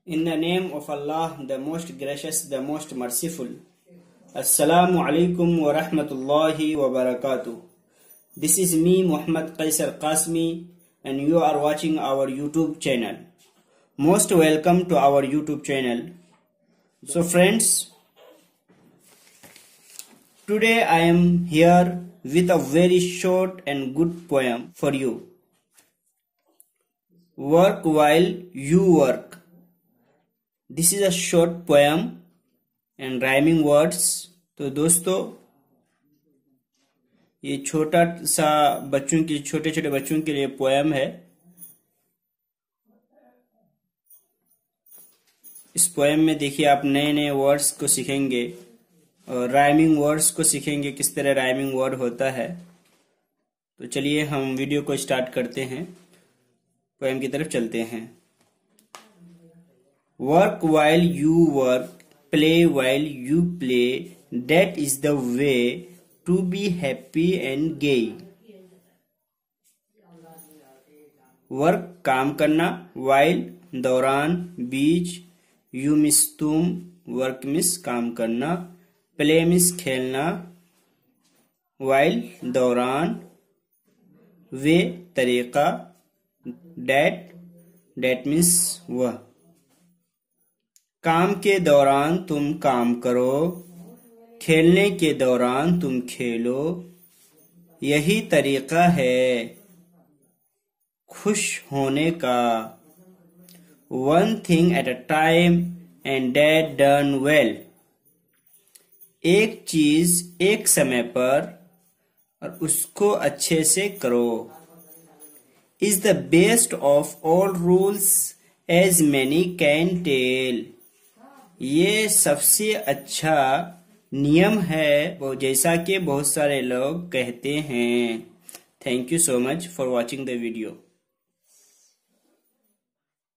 In the name of Allah, the most gracious, the most merciful. Assalamu alaikum wa rahmatullahi wa barakatuh. This is me, Muhammad Qaisar Qasmi, and you are watching our YouTube channel. Most welcome to our YouTube channel. So friends, today I am here with a very short and good poem for you. Work while you work. This is a short poem and rhyming words. तो दोस्तों, ये छोटा सा छोटे छोटे बच्चों के लिए पोएम है। इस पोएम में देखिए आप नए नए वर्ड्स को सीखेंगे और राइमिंग वर्ड्स को सीखेंगे, किस तरह राइमिंग वर्ड होता है। तो चलिए हम वीडियो को स्टार्ट करते हैं, पोएम की तरफ चलते हैं। Work while you work, play while you play, that is the way to be happy and gay. Work काम करना, while दौरान बीच, you miss तुम, work miss काम करना, play miss खेलना, while दौरान, way तरीका, that means वह। काम के दौरान तुम काम करो, खेलने के दौरान तुम खेलो, यही तरीका है खुश होने का। One thing at a time and that done well. एक चीज एक समय पर और उसको अच्छे से करो। Is the best of all rules as many can tell. ये सबसे अच्छा नियम है वो जैसा कि बहुत सारे लोग कहते हैं। Thank you so much for watching the video.